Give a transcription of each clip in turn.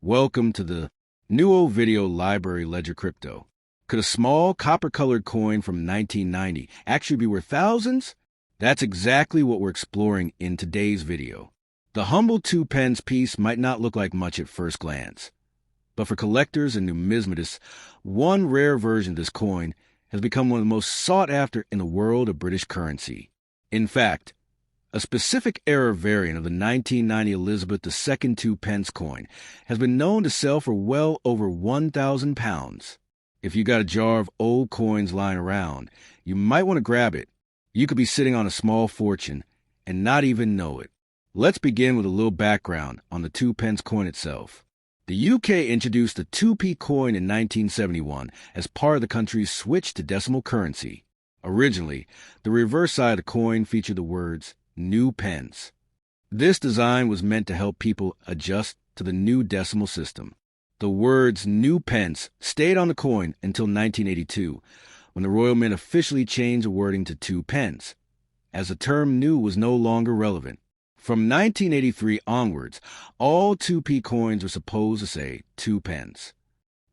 Welcome to the Nuo Video Library Ledger Crypto. Could a small copper-colored coin from 1990 actually be worth thousands? That's exactly what we're exploring in today's video. The humble 2 pence piece might not look like much at first glance, but for collectors and numismatists, one rare version of this coin has become one of the most sought after in the world of British currency. In fact, a specific era variant of the 1990 Elizabeth II 2 pence coin has been known to sell for well over £1,000. If you got a jar of old coins lying around, you might want to grab it. You could be sitting on a small fortune and not even know it. Let's begin with a little background on the 2 pence coin itself. The UK introduced the 2p coin in 1971 as part of the country's switch to decimal currency. Originally, the reverse side of the coin featured the words New Pence. This design was meant to help people adjust to the new decimal system. The words New Pence stayed on the coin until 1982, when the Royal Mint officially changed the wording to 2 pence, as the term new was no longer relevant. From 1983 onwards, all 2p coins were supposed to say 2 pence.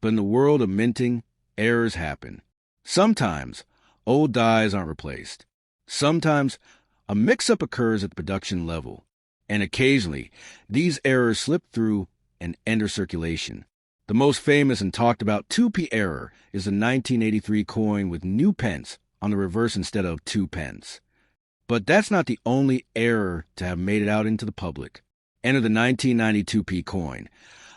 But in the world of minting, errors happen. Sometimes, old dies aren't replaced. Sometimes, a mix-up occurs at the production level, and occasionally, these errors slip through and enter circulation. The most famous and talked about 2p error is the 1983 coin with New Pence on the reverse instead of 2 pence. But that's not the only error to have made it out into the public. Enter the 1992 2p coin,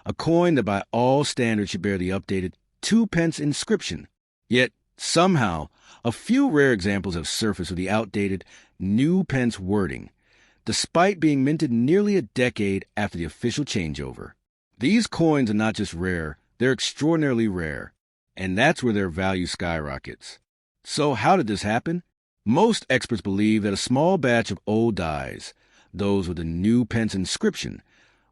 a coin that by all standards should bear the updated 2 pence inscription. Yet, somehow, a few rare examples have surfaced with the outdated New Pence wording, despite being minted nearly a decade after the official changeover. These coins are not just rare, they're extraordinarily rare, and that's where their value skyrockets. So how did this happen? Most experts believe that a small batch of old dies, those with the New Pence inscription,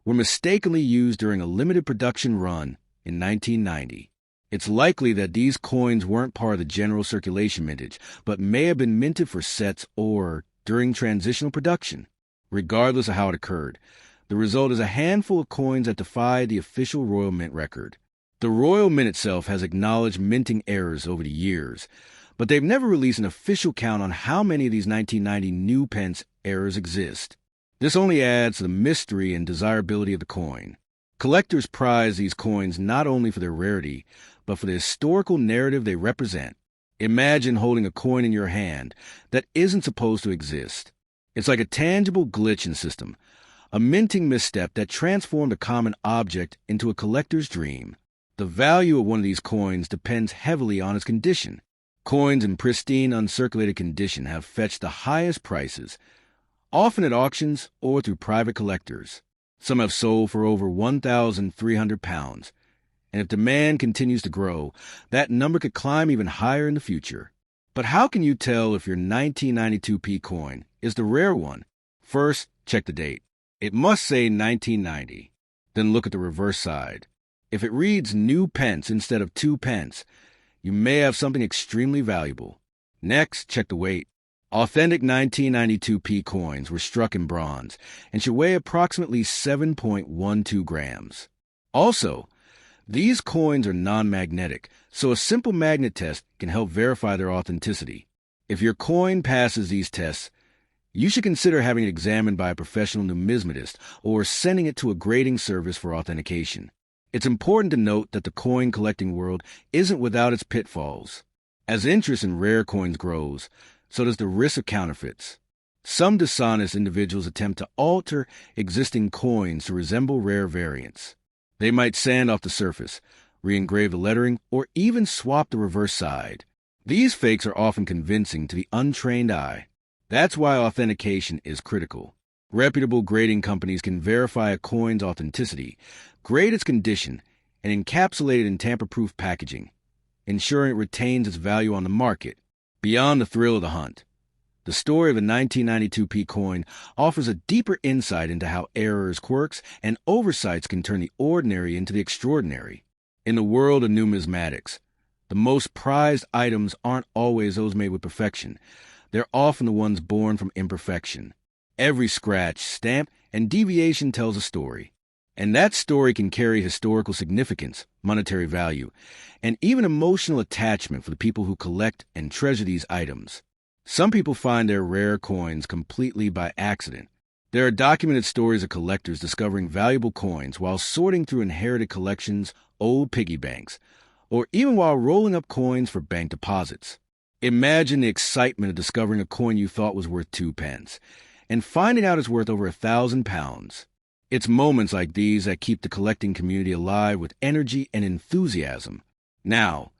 were mistakenly used during a limited production run in 1990. It's likely that these coins weren't part of the general circulation mintage, but may have been minted for sets or during transitional production. Regardless of how it occurred, the result is a handful of coins that defy the official Royal Mint record. The Royal Mint itself has acknowledged minting errors over the years, but they've never released an official count on how many of these 1990 New Pence errors exist. This only adds to the mystery and desirability of the coin. Collectors prize these coins not only for their rarity, but for the historical narrative they represent. Imagine holding a coin in your hand that isn't supposed to exist. It's like a tangible glitch in the system, a minting misstep that transformed a common object into a collector's dream. The value of one of these coins depends heavily on its condition. Coins in pristine, uncirculated condition have fetched the highest prices, often at auctions or through private collectors. Some have sold for over £1,300, and if demand continues to grow, that number could climb even higher in the future. But how can you tell if your 1992 2p coin is the rare one? First, check the date. It must say 1990. Then look at the reverse side. If it reads New Pence instead of 2 pence, you may have something extremely valuable. Next, check the weight. Authentic 1992 2p coins were struck in bronze and should weigh approximately 7.12 grams. Also, these coins are non-magnetic, so a simple magnet test can help verify their authenticity. If your coin passes these tests, you should consider having it examined by a professional numismatist or sending it to a grading service for authentication. It's important to note that the coin collecting world isn't without its pitfalls. As interest in rare coins grows, so does the risk of counterfeits. Some dishonest individuals attempt to alter existing coins to resemble rare variants. They might sand off the surface, re-engrave the lettering, or even swap the reverse side. These fakes are often convincing to the untrained eye. That's why authentication is critical. Reputable grading companies can verify a coin's authenticity, grade its condition, and encapsulate it in tamper-proof packaging, ensuring it retains its value on the market. Beyond the thrill of the hunt, the story of the 1992 2p coin offers a deeper insight into how errors, quirks, and oversights can turn the ordinary into the extraordinary. In the world of numismatics, the most prized items aren't always those made with perfection. They're often the ones born from imperfection. Every scratch, stamp, and deviation tells a story. And that story can carry historical significance, monetary value, and even emotional attachment for the people who collect and treasure these items. Some people find their rare coins completely by accident. There are documented stories of collectors discovering valuable coins while sorting through inherited collections, old piggy banks, or even while rolling up coins for bank deposits. Imagine the excitement of discovering a coin you thought was worth 2 pence and finding out it's worth over £1,000. It's moments like these that keep the collecting community alive with energy and enthusiasm. Now,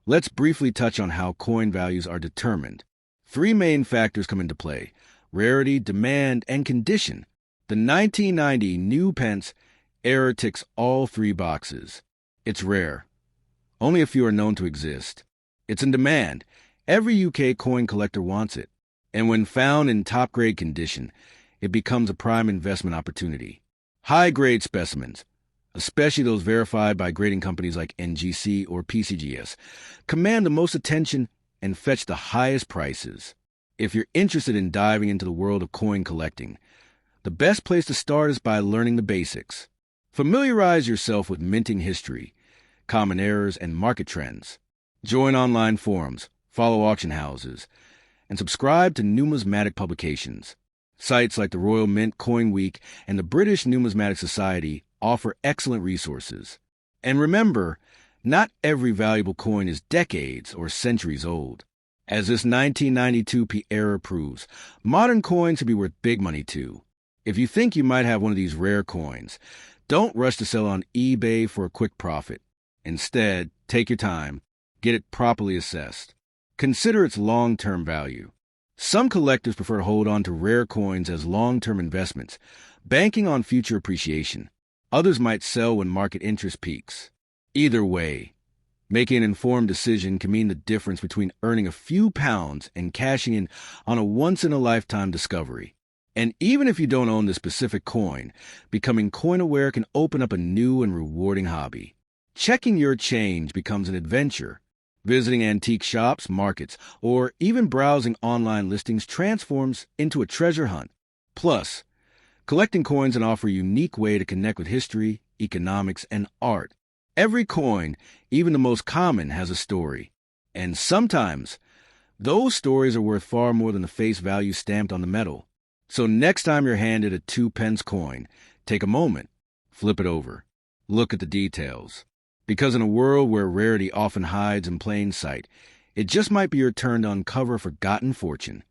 let's briefly touch on how coin values are determined. 3 main factors come into play: rarity, demand, and condition. The 1990 New Pence error ticks all 3 boxes. It's rare. Only a few are known to exist. It's in demand. Every UK coin collector wants it. And when found in top-grade condition, it becomes a prime investment opportunity. High-grade specimens, especially those verified by grading companies like NGC or PCGS, command the most attention and fetch the highest prices. If you're interested in diving into the world of coin collecting, the best place to start is by learning the basics. Familiarize yourself with minting history, common errors, and market trends. Join online forums, follow auction houses, and subscribe to numismatic publications. Sites like the Royal Mint Coin Week and the British Numismatic Society offer excellent resources. And remember, not every valuable coin is decades or centuries old. As this 1992 P error proves, modern coins can be worth big money too. If you think you might have one of these rare coins, don't rush to sell on eBay for a quick profit. Instead, take your time, get it properly assessed. Consider its long-term value. Some collectors prefer to hold on to rare coins as long-term investments, banking on future appreciation. Others might sell when market interest peaks. Either way, making an informed decision can mean the difference between earning a few pounds and cashing in on a once-in-a-lifetime discovery. And even if you don't own the specific coin, becoming coin-aware can open up a new and rewarding hobby. Checking your change becomes an adventure. Visiting antique shops, markets, or even browsing online listings transforms into a treasure hunt. Plus, collecting coins can offer a unique way to connect with history, economics, and art. Every coin, even the most common, has a story. And sometimes, those stories are worth far more than the face value stamped on the metal. So next time you're handed a 2-pence coin, take a moment, flip it over, look at the details. Because in a world where rarity often hides in plain sight, it just might be your turn to uncover a forgotten fortune.